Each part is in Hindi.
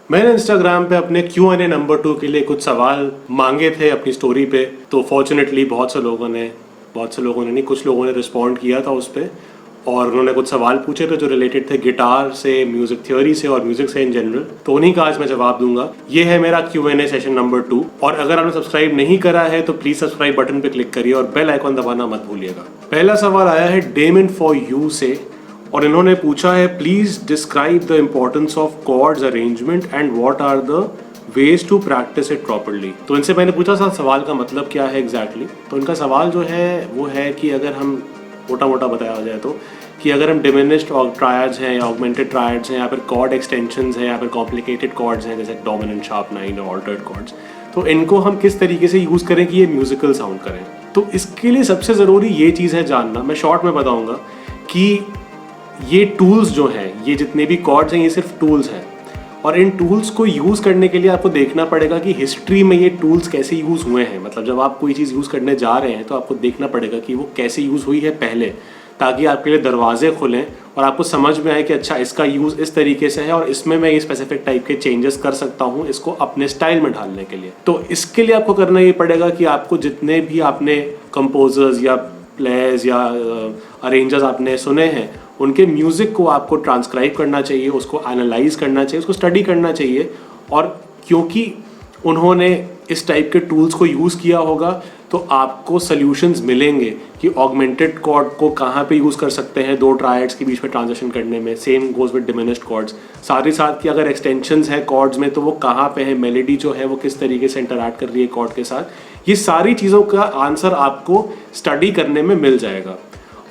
मैंने इंस्टाग्राम पे अपने Q&A नंबर 2 के लिए कुछ सवाल मांगे थे अपनी स्टोरी पे, तो फॉर्चुनेटली बहुत से लोगों ने नहीं, कुछ लोगों ने रिस्पॉन्ड किया था उस पर, और उन्होंने कुछ सवाल पूछे थे जो रिलेटेड थे गिटार से, म्यूजिक थ्योरी से और म्यूजिक से इन जनरल। तो उन्हीं का आज मैं जवाब दूंगा। ये है मेरा Q&A सेशन नंबर 2, और अगर आपने सब्सक्राइब नहीं करा है तो प्लीज सब्सक्राइब बटन पे क्लिक करिए और बेल आइकॉन दबाना मत भूलिएगा। पहला सवाल आया है डेमन फॉर यू से, और इन्होंने पूछा है please describe the importance of chords arrangement and what are the ways to practise it properly. तो इनसे मैंने पूछा था सवाल का मतलब क्या है एग्जैक्टली। तो इनका सवाल जो है वो है कि अगर हम मोटा मोटा बताया जाए तो कि अगर हम डिमिनिश्ड ट्रायड्स हैं या ऑगमेंटेड ट्रायड्स हैं या फिर कॉर्ड एक्सटेंशंस हैं या फिर कॉम्प्लिकेटेड कॉर्ड्स हैं जैसे डोमिनेंट शार्प 9 और ऑल्टर्ड कॉर्ड्स, तो इनको हम किस तरीके से यूज़ करें कि ये म्यूजिकल साउंड करें। तो इसके लिए सबसे ज़रूरी ये चीज़ है जानना, मैं शॉर्ट में बताऊँगा कि ये टूल्स जो हैं, ये जितने भी कॉर्ड्स हैं, ये सिर्फ टूल्स हैं, और इन टूल्स को यूज़ करने के लिए आपको देखना पड़ेगा कि हिस्ट्री में ये टूल्स कैसे यूज़ हुए हैं। मतलब जब आप कोई चीज़ यूज़ करने जा रहे हैं तो आपको देखना पड़ेगा कि वो कैसे यूज़ हुई है पहले, ताकि आपके लिए दरवाजे खुलें और आपको समझ में आए कि अच्छा इसका यूज़ इस तरीके से है और इसमें मैं ये स्पेसिफिक टाइप के चेंजेस कर सकता हूँ इसको अपने स्टाइल में ढालने के लिए। तो इसके लिए आपको करना ये पड़ेगा कि आपको जितने भी आपने कंपोजर्स या प्लेयर्स या अरेंजर्स आपने सुने हैं उनके म्यूज़िक को आपको ट्रांसक्राइब करना चाहिए, उसको एनालाइज करना चाहिए, उसको स्टडी करना चाहिए। और क्योंकि उन्होंने इस टाइप के टूल्स को यूज़ किया होगा तो आपको सॉल्यूशंस मिलेंगे कि ऑगमेंटेड कॉर्ड को कहाँ पे यूज़ कर सकते हैं दो ट्रायड्स के बीच में ट्रांजिशन करने में। Same goes with diminished chords. साथ ही साथ कि अगर एक्सटेंशंस है कॉर्ड्स में तो वो कहाँ पे है, मेलोडी जो है वो किस तरीके से इंटरैक्ट कर रही है कॉर्ड के साथ। ये सारी चीज़ों का आंसर आपको स्टडी करने में मिल जाएगा।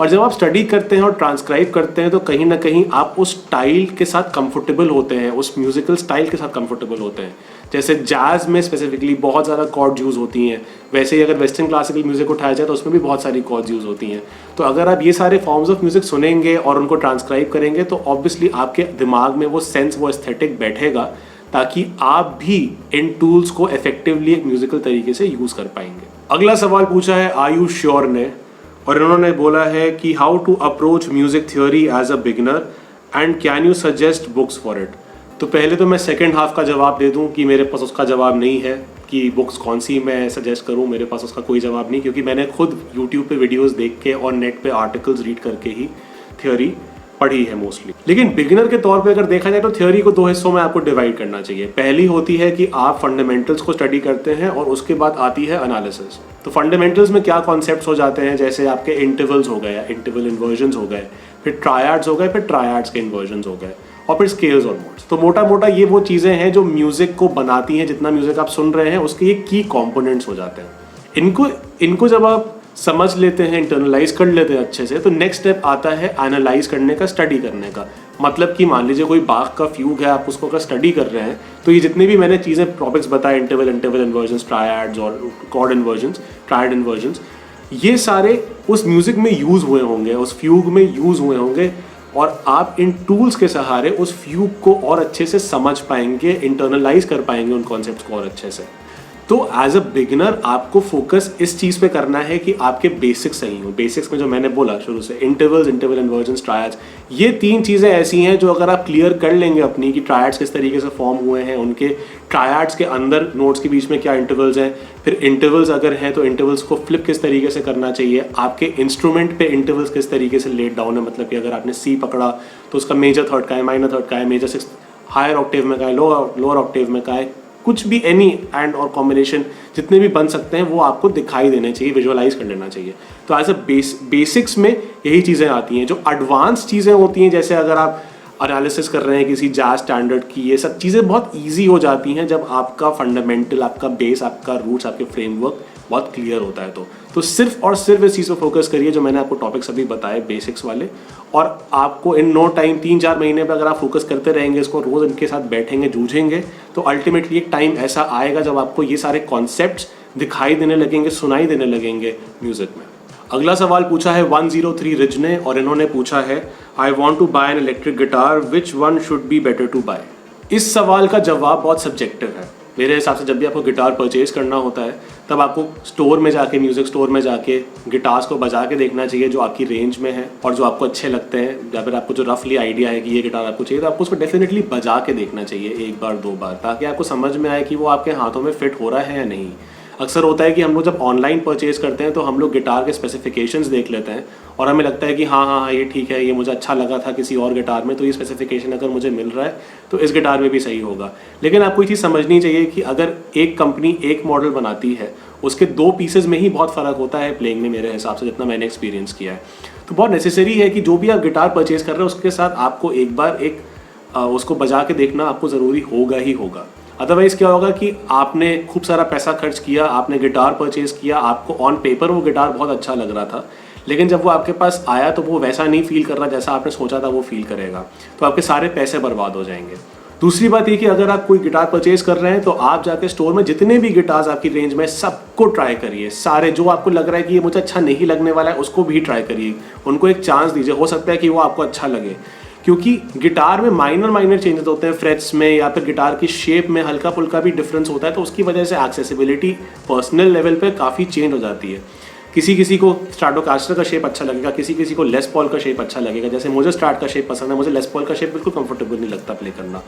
और जब आप स्टडी करते हैं और ट्रांसक्राइब करते हैं तो कहीं ना कहीं आप उस स्टाइल के साथ कंफर्टेबल होते हैं, उस म्यूजिकल स्टाइल के साथ कंफर्टेबल होते हैं। जैसे जैज़ में स्पेसिफिकली बहुत ज़्यादा कॉर्ड्स यूज़ होती हैं, वैसे ही अगर वेस्टर्न क्लासिकल म्यूजिक उठाया जाए तो उसमें भी बहुत सारी कॉर्ड्स यूज़ होती हैं। तो अगर आप ये सारे फॉर्म्स ऑफ म्यूजिक सुनेंगे और उनको ट्रांसक्राइब करेंगे तो ऑब्वियसली आपके दिमाग में वो सेंस, वो एस्थेटिक बैठेगा, ताकि आप भी इन टूल्स को इफेक्टिवली एक म्यूजिकल तरीके से यूज़ कर पाएंगे। अगला सवाल पूछा है आयुष श्योर ने, और इन्होंने बोला है कि how to approach music theory as a beginner and can you suggest books for it. तो पहले तो मैं सेकंड हाफ का जवाब दे दूं कि मेरे पास उसका जवाब नहीं है कि बुक्स कौन सी मैं सजेस्ट करूं। मेरे पास उसका कोई जवाब नहीं, क्योंकि मैंने खुद यूट्यूब पे वीडियोस देख के और नेट पे आर्टिकल्स रीड करके ही थ्योरी पढ़ी है मोस्टली। लेकिन बिगिनर के तौर पे अगर देखा जाए तो थ्योरी को दो हिस्सों में आपको डिवाइड करना चाहिए। पहली होती है कि आप फंडामेंटल्स को स्टडी करते हैं और उसके बाद आती है एनालिसिस। तो फंडामेंटल्स में क्या कॉन्सेप्ट्स हो जाते हैं, जैसे आपके इंटरवल्स हो गए, इंटरवल इन्वर्जन्स हो गए, फिर ट्रायड्स हो गए, फिर ट्रायड्स के इन्वर्जन्स हो गए, और फिर स्केल्स और मोड्स। तो मोटा मोटा ये वो चीज़ें हैं जो म्यूजिक को बनाती हैं। जितना म्यूजिक आप सुन रहे हैं उसके ये की कॉम्पोनेंट्स हो जाते हैं। इनको जब आप समझ लेते हैं, इंटरनलाइज कर लेते हैं अच्छे से, तो नेक्स्ट स्टेप आता है एनालाइज करने का, स्टडी करने का। मतलब कि मान लीजिए कोई बाग का फ्यूग है, आप उसको अगर स्टडी कर रहे हैं तो ये जितने भी मैंने चीज़ें टॉपिक्स बताए, इंटरवल इन्वर्जन्स, ट्रायड्स और कॉर्ड इन्वर्जन्स, ट्रायड इन्वर्जन्स, ये सारे उस म्यूजिक में यूज़ हुए होंगे, उस फ्यूग में यूज़ हुए होंगे, और आप इन टूल्स के सहारे उस फ्यूग को और अच्छे से समझ पाएंगे, इंटरनलाइज कर पाएंगे उन कॉन्सेप्ट्स को और अच्छे से। तो एज अ बिगिनर आपको फोकस इस चीज़ पे करना है कि आपके बेसिक्स सही हो। बेसिक्स में जो मैंने बोला शुरू से, इंटरवल इन्वर्जन्स, ट्रायड्स, ये तीन चीज़ें ऐसी हैं जो अगर आप क्लियर कर लेंगे अपनी कि ट्रायड्स किस तरीके से फॉर्म हुए हैं, उनके ट्रायड्स के अंदर नोट्स के बीच में क्या इंटरवल्स हैं, फिर इंटरवल्स अगर हैं तो इंटरवल्स को फ्लिप किस तरीके से करना चाहिए, आपके इंस्ट्रूमेंट पे इंटरवल्स किस तरीके से लेट डाउन है। मतलब कि अगर आपने सी पकड़ा तो उसका मेजर थर्ड का है, माइनर थर्ड का है, मेजर सिक्स, हायर ऑक्टेव में का है, लोअर ऑक्टेव में का है, कुछ भी एनी एंड और कॉम्बिनेशन जितने भी बन सकते हैं वो आपको दिखाई देने चाहिए, विजुअलाइज कर लेना चाहिए। तो एज अ बेसिक्स में यही चीज़ें आती हैं। जो एडवांस चीज़ें होती हैं, जैसे अगर आप एनालिसिस कर रहे हैं किसी जैज स्टैंडर्ड की, ये सब चीज़ें बहुत ईजी हो जाती हैं जब आपका फंडामेंटल, आपका बेस, आपका रूट्स, आपके फ्रेमवर्क बहुत क्लियर होता है। तो सिर्फ और सिर्फ इस चीज़ पर फोकस करिए जो मैंने आपको टॉपिक्स अभी बताए बेसिक्स वाले, और आपको इन नो टाइम 3-4 महीने पर अगर आप फोकस करते रहेंगे, इसको रोज़ इनके साथ बैठेंगे, जूझेंगे, तो अल्टीमेटली एक टाइम ऐसा आएगा जब आपको ये सारे कॉन्सेप्ट्स दिखाई देने लगेंगे, सुनाई देने लगेंगे म्यूज़िक में। अगला सवाल पूछा है 103 रिज ने, और इन्होंने पूछा है I want to buy an electric guitar, which one should be better to buy. इस सवाल का जवाब बहुत सब्जेक्टिव है। मेरे हिसाब से जब भी आपको गिटार परचेज करना होता है तब आपको स्टोर में जाके, म्यूज़िक स्टोर में जाके गिटार्स को बजा के देखना चाहिए जो आपकी रेंज में है और जो आपको अच्छे लगते हैं, या फिर आपको जो रफली आइडिया है कि ये गिटार आपको चाहिए, तो आपको उसको डेफिनेटली बजा के देखना चाहिए 1 बार 2 बार, ताकि आपको समझ में आए कि वो आपके हाथों में फिट हो रहा है या नहीं। अक्सर होता है कि हम लोग जब ऑनलाइन परचेज करते हैं तो हम लोग गिटार के स्पेसिफिकेशंस देख लेते हैं और हमें लगता है कि हाँ हाँ हाँ ये ठीक है, ये मुझे अच्छा लगा था किसी और गिटार में, तो ये स्पेसिफिकेशन अगर मुझे मिल रहा है तो इस गिटार में भी सही होगा। लेकिन आपको ये चीज़ समझनी चाहिए कि अगर एक कंपनी एक मॉडल बनाती है, उसके 2 पीसेज में ही बहुत फ़र्क होता है प्लेइंग में, मेरे हिसाब से जितना मैंने एक्सपीरियंस किया है। तो बहुत नेसेसरी है कि जो भी आप गिटार परचेज कर रहे हैं उसके साथ आपको एक बार उसको बजा के देखना आपको ज़रूरी होगा ही होगा। अदरवाइज़ क्या होगा कि आपने खूब सारा पैसा खर्च किया, आपने गिटार परचेज़ किया, आपको ऑन पेपर वो गिटार बहुत अच्छा लग रहा था, लेकिन जब वो आपके पास आया तो वो वैसा नहीं फील कर रहा जैसा आपने सोचा था वो फील करेगा, तो आपके सारे पैसे बर्बाद हो जाएंगे। दूसरी बात ये कि अगर आप कोई गिटार परचेज कर रहे हैं तो आप जाके स्टोर में जितने भी गिटार्स आपकी रेंज में सबको ट्राई करिए, सारे जो आपको लग रहा है कि ये मुझे अच्छा नहीं लगने वाला है उसको भी ट्राई करिए, उनको एक चांस दीजिए, हो सकता है कि वो आपको अच्छा लगे। क्योंकि गिटार में माइनर चेंजेस होते हैं, फ्रेट्स में या फिर गिटार की शेप में हल्का फुल्का भी डिफरेंस होता है, तो उसकी वजह से एक्सेसिबिलिटी पर्सनल लेवल पे काफ़ी चेंज हो जाती है। किसी किसी को स्ट्राटोकास्टर का शेप अच्छा लगेगा, किसी किसी को लेस पॉल का शेप अच्छा लगेगा। जैसे मुझे स्ट्राट का शेप पसंद है, मुझे लेस पॉल का शेप बिल्कुल कंफर्टेबल नहीं लगता प्ले करना,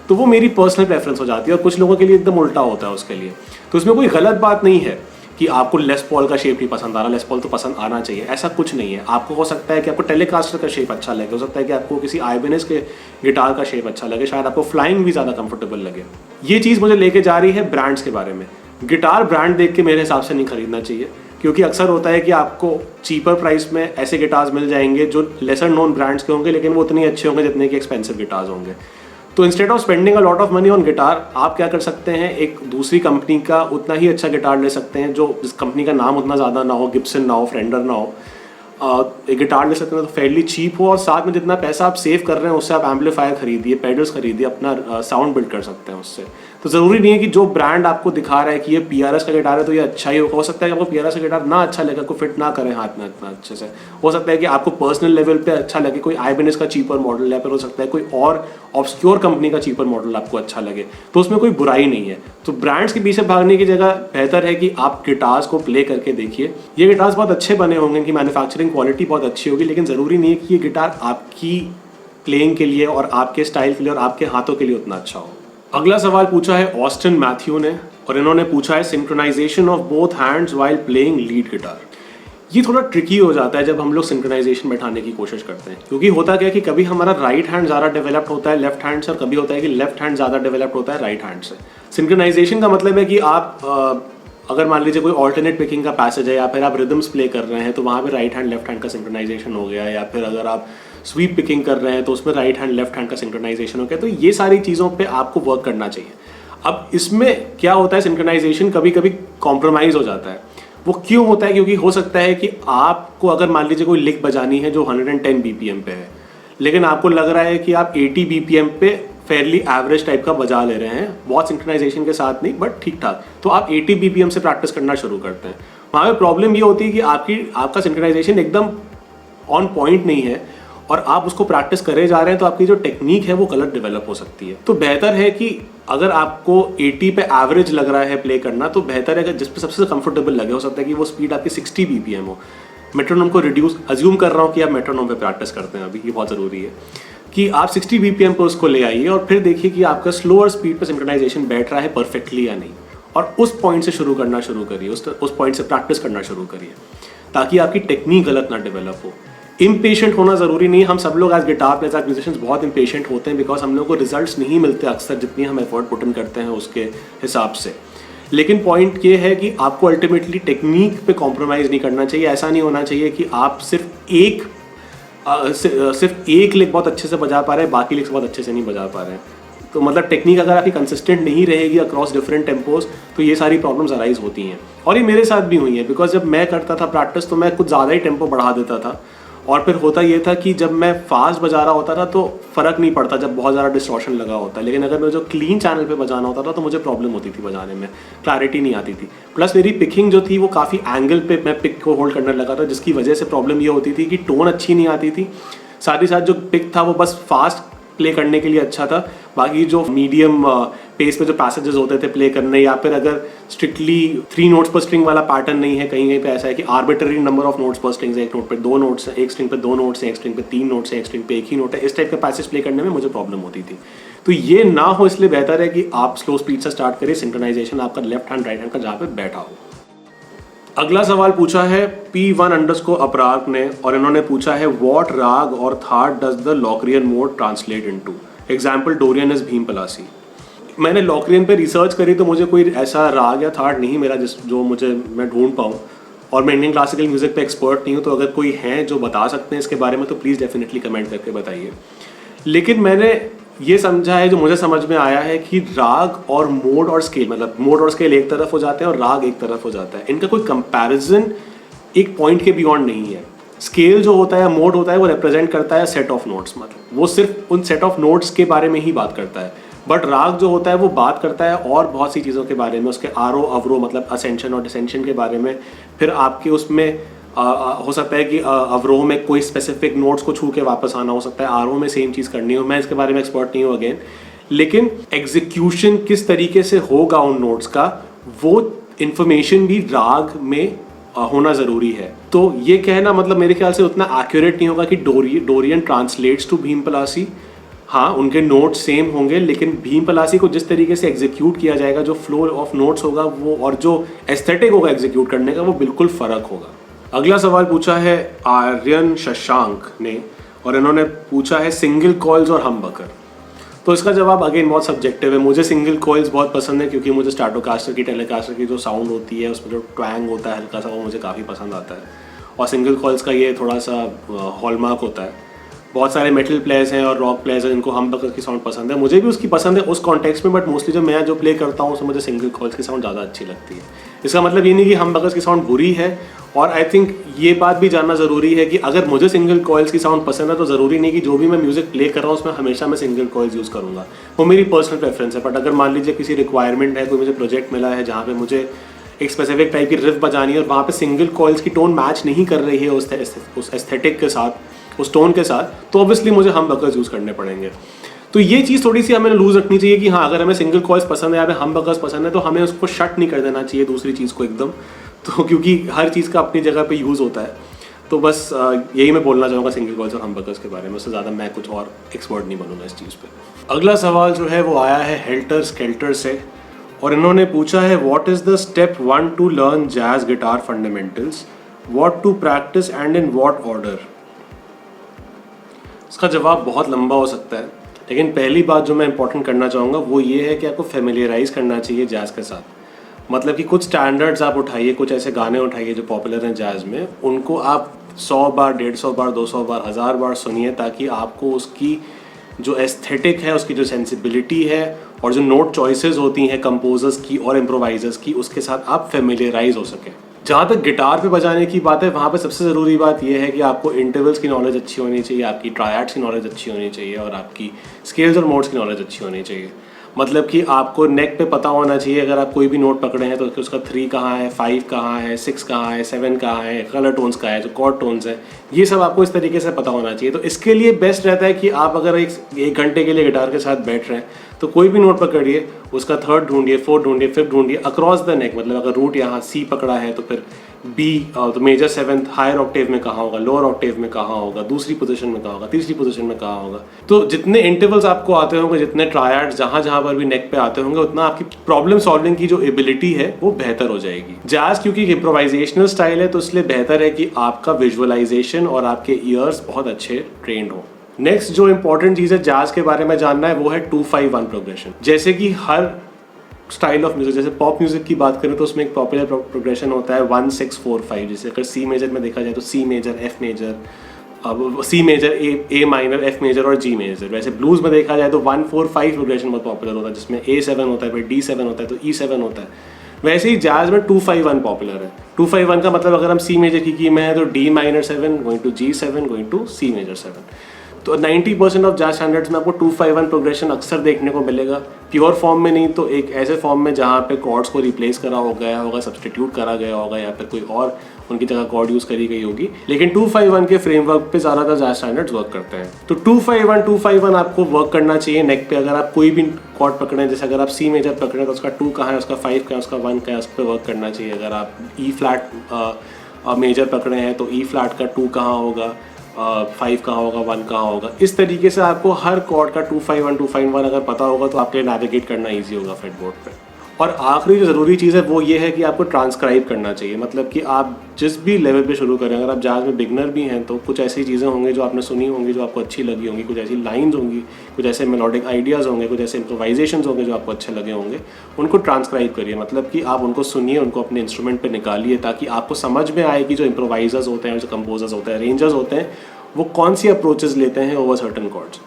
तो वो मेरी पर्सनल प्रेफरेंस हो जाती है और कुछ लोगों के लिए एकदम उल्टा होता है उसके लिए। तो उसमें कोई गलत बात नहीं है कि आपको लेस पॉल का शेप नहीं पसंद आ रहा, लेस पॉल तो पसंद आना चाहिए, ऐसा कुछ नहीं है। आपको हो सकता है कि आपको टेलीकास्टर का शेप अच्छा लगे, हो सकता है कि आपको किसी आइबेनेस के गिटार का शेप अच्छा लगे, शायद आपको फ्लाइंग भी ज़्यादा कंफर्टेबल लगे। ये चीज़ मुझे लेके जा रही है ब्रांड्स के बारे में। गिटार ब्रांड देख के मेरे हिसाब से नहीं खरीदना चाहिए, क्योंकि अक्सर होता है कि आपको चीपर प्राइस में ऐसे गिटार्स मिल जाएंगे जो लेसर नोन ब्रांड्स के होंगे, लेकिन वो उतने अच्छे होंगे जितने कि एक्सपेंसिव गिटार्स होंगे। तो instead of spending a lot of money on guitar, आप क्या कर सकते हैं, एक दूसरी कंपनी का उतना ही अच्छा गिटार ले सकते हैं जो जिस कंपनी का नाम उतना ज़्यादा ना हो, गिब्सन ना हो, फेंडर ना हो। एक गिटार ले सकते हैं तो फेयरली चीप हो और साथ में जितना पैसा आप सेव कर रहे हैं उससे आप एम्पलीफायर खरीदिए, पेडल्स खरीदिए, अपना साउंड बिल्ड कर सकते हैं उससे। तो ज़रूरी नहीं है कि जो ब्रांड आपको दिखा रहा है कि ये PRS का गिटार है तो ये अच्छा ही होगा। हो सकता है कि आपको PRS का गिटार ना अच्छा लगे, आपको फिट ना करें हाथ में इतना अच्छे से। हो सकता है कि आपको पर्सनल लेवल पे अच्छा लगे कोई आइबेनेस का चीपर मॉडल, या फिर हो सकता है कोई और ऑब्सक्योर कंपनी का चीपर मॉडल आपको अच्छा लगे, तो उसमें कोई बुराई नहीं है। तो ब्रांड्स के पीछे भागने की जगह बेहतर है कि आप गिटार्स को प्ले करके देखिए। ये गिटार्स बहुत अच्छे बने होंगे, इनकी मैन्युफैक्चरिंग क्वालिटी बहुत अच्छी होगी, लेकिन ज़रूरी नहीं है कि ये गिटार आपकी प्लेइंग के लिए और आपके स्टाइल के लिए और आपके हाथों के लिए उतना अच्छा हो। अगला सवाल पूछा है ऑस्टिन मैथ्यू ने, और इन्होंने पूछा है synchronisation of both hands while playing lead guitar. ये थोड़ा ट्रिकी हो जाता है जब हम लोग सिंक्रोनाइजेशन बैठाने की कोशिश करते हैं, क्योंकि होता क्या है कि कभी हमारा राइट हैंड ज़्यादा डेवलप्ड होता है लेफ्ट हैंड से, और कभी होता है कि लेफ्ट हैंड ज़्यादा डेवलप्ड होता है राइट हैंड से। सिंक्रोनाइजेशन का मतलब है कि आप अगर मान लीजिए कोई ऑल्टरनेट पिकिंग का पैसेज है या फिर आप रिदम्स प्ले कर रहे हैं तो वहाँ पे राइट हैंड लेफ्ट हैंड का सिंक्रोनाइजेशन हो गया, या फिर अगर आप स्वीप पिकिंग कर रहे हैं तो उसमें राइट हैंड लेफ्ट हैंड का सिंक्रोनाइजेशन हो गया। तो ये सारी चीज़ों पे आपको वर्क करना चाहिए। अब इसमें क्या होता है, सिंक्रोनाइजेशन कभी कभी कॉम्प्रोमाइज़ हो जाता है। वो क्यों होता है, क्योंकि हो सकता है कि आपको अगर मान लीजिए कोई लिक बजानी है जो 110 BPM पे है, लेकिन आपको लग रहा है कि आप 80 BPM पे फेयरली एवरेज टाइप का बजा ले रहे हैं, बहुत सिंक्रोनाइजेशन के साथ नहीं बट ठीक ठाक, तो आप 80 BPM से प्रैक्टिस करना शुरू करते हैं। वहाँ पे प्रॉब्लम ये होती है कि आपका सिंक्रोनाइजेशन एकदम ऑन पॉइंट नहीं है और आप उसको प्रैक्टिस करे जा रहे हैं, तो आपकी जो टेक्निक है वो गलत डेवलप हो सकती है। तो बेहतर है कि अगर आपको 80 पे एवरेज लग रहा है प्ले करना, तो बेहतर है कि जिस पे सबसे कंफर्टेबल लगे, हो सकता है कि वो स्पीड आपकी 60 BPM हो। मेट्रोनोम को रिड्यूस, अज्यूम कर रहा हूँ कि आप मेट्रोनोम पे प्रैक्टिस करते हैं अभी, ये बहुत ज़रूरी है कि आप 60 BPM पे उसको ले आइए और फिर देखिए कि आपका स्लोअर स्पीड पे सिंक्रोनाइजेशन बैठ रहा है परफेक्टली या नहीं, और उस पॉइंट से शुरू करना शुरू करिए, उस पॉइंट से प्रैक्टिस करना शुरू करिए, ताकि आपकी टेक्निक गलत ना डेवलप हो। इम्पेशेंट होना ज़रूरी नहीं है। हम सब लोग as guitar players, as musicians बहुत इम्पेशेंट होते हैं, बिकॉज हम लोग को रिजल्ट्स नहीं मिलते अक्सर जितनी हम एफर्ट पुट इन करते हैं उसके हिसाब से। लेकिन पॉइंट ये है कि आपको अल्टीमेटली टेक्निक पे कॉम्प्रोमाइज़ नहीं करना चाहिए। ऐसा नहीं होना चाहिए कि आप सिर्फ एक लिक बहुत अच्छे से बजा पा रहे हैं, बाकी लिक्स बहुत अच्छे से नहीं बजा पा रहे हैं। तो मतलब टेक्निक अगर आपकी कंसिस्टेंट नहीं रहेगी अक्रॉस डिफरेंट टेम्पोज, तो ये सारी प्रॉब्लम्स अराइज होती हैं। और ये मेरे साथ भी हुई है, बिकॉज जब मैं करता था प्रैक्टिस तो मैं कुछ ज़्यादा ही टेम्पो बढ़ा देता था, और फिर होता ये था कि जब मैं फास्ट बजा रहा होता था तो फ़र्क नहीं पड़ता जब बहुत ज़्यादा डिस्टॉर्शन लगा होता है, लेकिन अगर मैं जो क्लीन चैनल पे बजाना होता था तो मुझे प्रॉब्लम होती थी बजाने में, क्लैरिटी नहीं आती थी। प्लस मेरी पिकिंग जो थी वो काफ़ी एंगल पे मैं पिक को होल्ड करने लगा था, जिसकी वजह से प्रॉब्लम ये होती थी कि टोन अच्छी नहीं आती थी, साथ ही साथ जो पिक था वो बस फास्ट प्ले करने के लिए अच्छा था, बाकी जो मीडियम पेस पे जो पैसेजेस होते थे प्ले करने, या फिर अगर स्ट्रिक्टली 3 नोट्स पर स्ट्रिंग वाला पैटर्न नहीं है, कहीं कहीं पे ऐसा है कि आर्बिट्ररी नंबर ऑफ नोट्स पर स्ट्रिंग है, एक नोट पे 2 नोट्स है, एक स्ट्रिंग पे 2 नोट्स है, एक स्ट्रिंग पे 3 नोट्स है, एक स्ट्रिंग पे एक ही नोट है, इस टाइप का पैसेज प्ले करने में मुझे प्रॉब्लम होती थी। तो ये ना हो, इसलिए बेहतर है कि आप स्लो स्पीड से स्टार्ट करिए, सिंक्रोनाइजेशन आपका लेफ्ट हैंड राइट हैंड का जहाँ पे बैठा हो। अगला सवाल पूछा है P1_ अपराग ने, और इन्होंने पूछा है व्हाट राग और thaat does the Locrian mode translate into? Example Dorian is Bhimpalasi. मैंने लॉक्रियन पे रिसर्च करी तो मुझे कोई ऐसा राग या थाट नहीं मिला जो मैं ढूंढ पाऊँ, और मैं इंडियन क्लासिकल म्यूजिक पे एक्सपर्ट नहीं हूँ, तो अगर कोई है जो बता सकते हैं इसके बारे में तो प्लीज़ डेफिनेटली कमेंट करके बताइए। लेकिन मैंने ये समझा है, जो मुझे समझ में आया है कि राग और मोड और स्केल, मतलब मोड और स्केल एक तरफ हो जाते हैं और राग एक तरफ हो जाता है, इनका कोई कंपैरिजन एक पॉइंट के बियॉन्ड नहीं है। स्केल जो होता है, मोड होता है, वो रिप्रेजेंट करता है सेट ऑफ नोट्स, मतलब वो सिर्फ उन सेट ऑफ नोट्स के बारे में ही बात करता है। बट राग जो होता है वो बात करता है और बहुत सी चीज़ों के बारे में, उसके आरो अवरो मतलब असेंशन और डिसेंशन के बारे में। फिर आपके उसमें हो सकता है कि अवरोह में कोई स्पेसिफिक नोट्स को छू के वापस आना हो सकता है, आरोह में सेम चीज़ करनी हो। मैं इसके बारे में एक्सपर्ट नहीं हूँ अगेन, लेकिन एग्जीक्यूशन किस तरीके से होगा उन नोट्स का, वो इन्फॉर्मेशन भी राग में होना ज़रूरी है। तो ये कहना मतलब मेरे ख्याल से उतना एक्यूरेट नहीं होगा कि Dorian translates to Bhimpalasi. हाँ, उनके नोट्स सेम होंगे, लेकिन भीम पलासी को जिस तरीके से एग्जीक्यूट किया जाएगा, जो फ्लो ऑफ नोट्स होगा वो, और जो एस्थेटिक होगा एग्जीक्यूट करने का, वो बिल्कुल फ़र्क होगा। अगला सवाल पूछा है आर्यन शशांक ने, और इन्होंने पूछा है सिंगल कॉइल्स और हमबकर। तो इसका जवाब अगेन बहुत सब्जेक्टिव है। मुझे सिंगल कॉइल्स बहुत पसंद है क्योंकि मुझे स्ट्रैटोकास्टर की, टेलीकास्टर की जो साउंड होती है, उसमें जो ट्वैंग होता है हल्का सा, वो मुझे काफ़ी पसंद आता है। और सिंगल कॉइल्स का ये थोड़ा सा हॉलमार्क होता है। बहुत सारे मेटल प्लेयर्स हैं और रॉक प्लेयर्स हैं जिनको हमबकर की साउंड पसंद है, मुझे भी उसकी पसंद है उस कॉन्टेक्स्ट में, बट मोस्टली जो मैं प्ले करता हूँ उसमें मुझे सिंगल कॉइल्स की साउंड ज़्यादा अच्छी लगती है। इसका मतलब ये नहीं कि हमबकर की साउंड बुरी है, और आई थिंक ये बात भी जानना ज़रूरी है कि अगर मुझे सिंगल कॉइल्स की साउंड पसंद है तो ज़रूरी नहीं कि जो भी मैं म्यूज़िक प्ले कर रहा हूँ उसमें हमेशा मैं सिंगल कॉइल्स यूज़ करूँगा। वो मेरी पर्सनल प्रेफरेंस है। बट अगर मान लीजिए किसी रिक्वायरमेंट है, कोई मुझे प्रोजेक्ट मिला है जहाँ पे मुझे एक स्पेसिफिक टाइप की रिफ बजानी है और वहाँ पे सिंगल कॉइल्स की टोन मैच नहीं कर रही है उस एस्थेटिक के साथ, उस टोन के साथ, तो ऑब्वियसली मुझे हमबकर्स यूज़ करने पड़ेंगे। तो ये चीज़ थोड़ी सी हमें लूज रखनी चाहिए कि हाँ, अगर हमें सिंगल कॉइल्स पसंद है या फिर हमबकर्स पसंद है तो हमें उसको शट नहीं कर देना चाहिए दूसरी चीज़ को एकदम, तो क्योंकि हर चीज़ का अपनी जगह पे यूज़ होता है। तो बस यही मैं बोलना चाहूँगा सिंगल कॉइल्स और हमबकर्स के बारे में, उससे ज़्यादा मैं कुछ और एक्सपर्ट नहीं बनूँगा इस चीज़ पे। अगला सवाल जो है वो आया है हेल्टर स्केल्टर से, और इन्होंने पूछा है what is the step 1 to learn jazz guitar fundamentals, what to practise and in what order. इसका जवाब बहुत लंबा हो सकता है, लेकिन पहली बात जो मैं इंपॉर्टेंट करना चाहूँगा वो ये है कि आपको फेमिलियराइज करना चाहिए जैज़ के साथ। मतलब कि कुछ स्टैंडर्ड्स आप उठाइए, कुछ ऐसे गाने उठाइए जो पॉपुलर हैं जैज़ में, उनको आप 100 बार, 150 बार, 200 बार, 1000 बार सुनिए, ताकि आपको उसकी जो एस्थेटिक है, उसकी जो सेंसिबिलिटी है, और जो नोट चॉइसेस होती हैं कंपोजर्स की और इम्प्रोवाइजर्स की, उसके साथ आप फेमिलियराइज हो सकें। जहाँ तक गिटार पे बजाने की बात है, वहाँ पे सबसे ज़रूरी बात यह है कि आपको इंटरवल्स की नॉलेज अच्छी होनी चाहिए, आपकी ट्रायड्स की नॉलेज अच्छी होनी चाहिए, और आपकी स्केल्स और मोड्स की नॉलेज अच्छी होनी चाहिए। मतलब कि आपको नेक पे पता होना चाहिए, अगर आप कोई भी नोट पकड़े हैं तो उसका 3 कहाँ है, 5 कहाँ है, 6 कहाँ है, 7 कहाँ है, कलर टोन्स कहाँ है, जो कॉर्ड टोन्स है, ये सब आपको इस तरीके से पता होना चाहिए। तो इसके लिए बेस्ट रहता है कि आप अगर एक घंटे के लिए गिटार के साथ बैठ रहे हैं तो कोई भी नोट पकड़िए, उसका 3rd ढूंढिए, 4th ढूंढिए, 5th ढूंढिए अक्रॉस द नेक। मतलब अगर रूट यहाँ C पकड़ा है तो फिर B, तो मेजर 7th हायर ऑक्टेव में कहाँ होगा, लोअर ऑक्टेव में कहाँ होगा, दूसरी पोजीशन में कहाँ होगा, तीसरी पोजीशन में कहाँ होगा। तो जितने इंटरवल्स आपको आते होंगे, जितने ट्रायड्स जहाँ जहाँ पर भी नेक पे आते होंगे, उतना आपकी प्रॉब्लम सॉल्विंग की जो एबिलिटी है वो बेहतर हो जाएगी। जैज़ क्योंकि इम्प्रोवाइजेशनल स्टाइल है तो इसलिए बेहतर है कि आपका विजुअलाइजेशन और आपके ईयर्स बहुत अच्छे ट्रेंड हो। नेक्स्ट जो इंपॉर्टेंट चीज़ है जैज़ के बारे में जानना है वो है 2-5-1 प्रोग्रेशन। जैसे कि हर स्टाइल ऑफ म्यूजिक, जैसे पॉप म्यूजिक की बात करें तो उसमें एक पॉपुलर प्रोग्रेशन होता है 1-6-4-5। जैसे अगर C मेजर में देखा जाए तो C मेजर, F मेजर, अब C major, A minor, F major और G मेजर। वैसे ब्लूज में देखा जाए तो 1-4-5 प्रोग्रेशन बहुत पॉपुलर होता है, जिसमें A7 होता है, फिर D7 होता है, तो E7 होता है। वैसे ही जैज़ में 2-5-1 पॉपुलर है। 2-5-1 का मतलब अगर हम C मेजर की में है तो D minor 7 going to G7 going to C major 7। तो 90% ऑफ जैज़ स्टैंडर्ड्स में आपको 2-5-1 प्रोग्रेशन अक्सर देखने को मिलेगा, प्योर फॉर्म में नहीं तो एक ऐसे फॉर्म में जहाँ पे कॉर्ड्स को रिप्लेस करा हो गया होगा, सब्सटीट्यूट करा गया होगा, या फिर कोई और उनकी जगह कॉर्ड यूज़ करी गई होगी, लेकिन 251 के फ्रेमवर्क पे ज़्यादातर जैज स्टैंडर्ड्स वर्क करते हैं। तो 251 आपको वर्क करना चाहिए नेक पे। अगर आप कोई भी कॉर्ड पकड़ें, जैसे अगर आप सी मेजर पकड़ें तो उसका 2 कहाँ है, उसका 5 कहाँ है, उसका 1 कहाँ है, उस पर वर्क करना चाहिए। अगर आप ई फ्लैट मेजर पकड़े हैं तो ई फ्लैट का 2 कहाँ होगा, 5 कहाँ होगा, 1 कहाँ होगा। इस तरीके से आपको हर कॉर्ड का 251 अगर पता होगा तो आपके लिए नेविगेट करना ईजी होगा फ्रेटबोर्ड पे। और आखिरी जो ज़रूरी चीज़ है वो ये है कि आपको ट्रांसक्राइब करना चाहिए। मतलब कि आप जिस भी लेवल पे शुरू करें, अगर आप जाज में बिगनर भी हैं तो कुछ ऐसी चीज़ें होंगी जो आपने सुनी होंगी, जो आपको अच्छी लगी होंगी, कुछ ऐसी लाइंस होंगी, कुछ ऐसे मेलोडिक आइडियाज़ होंगे, कुछ ऐसे इम्प्रोवाइजेशंस होंगे जो आपको अच्छे लगे होंगे। उनको ट्रांसक्राइब करिए, मतलब कि आप उनको सुनिए, उनको अपने इंस्ट्रूमेंट पर निकालिए, ताकि आपको समझ में आए कि जो इम्प्रोवाइजर्स होते हैं, जो कंपोजर्स होते हैं, अरेंजर्स होते हैं, वो कौन सी अप्रोचेस लेते हैं ओवर सर्टन कॉर्ड्स।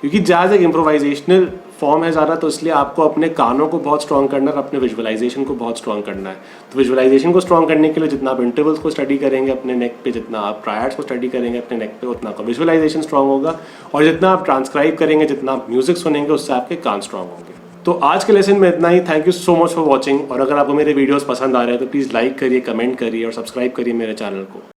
क्योंकि जैज एक इम्प्रोवाइजेशनल फॉर्म है ज़्यादा, तो इसलिए आपको अपने कानों को बहुत स्ट्रॉन्ग करना है और अपने विजुअलाइजेशन को बहुत स्ट्रॉन्ग करना है। तो विजुअलाइजेशन को स्ट्रॉन्ग करने के लिए जितना आप इंटरवल्स को स्टडी करेंगे अपने नेक पे, जितना आप ट्रायड्स को स्टडी करेंगे अपने नेक पे, उतना आपका विजुअलाइजेशन स्ट्रॉन्ग होगा। और जितना आप ट्रांसक्राइब करेंगे, जितना आप म्यूजिक सुनेंगे, उससे आपके कान स्ट्रॉन्ग होंगे। तो आज के लेसन में इतना ही। Thank you so much for watching. और अगर आपको मेरे वीडियोज़ पसंद आ रहे हैं तो प्लीज़ लाइक करिए, कमेंट करिए और सब्सक्राइब करिए मेरे चैनल को।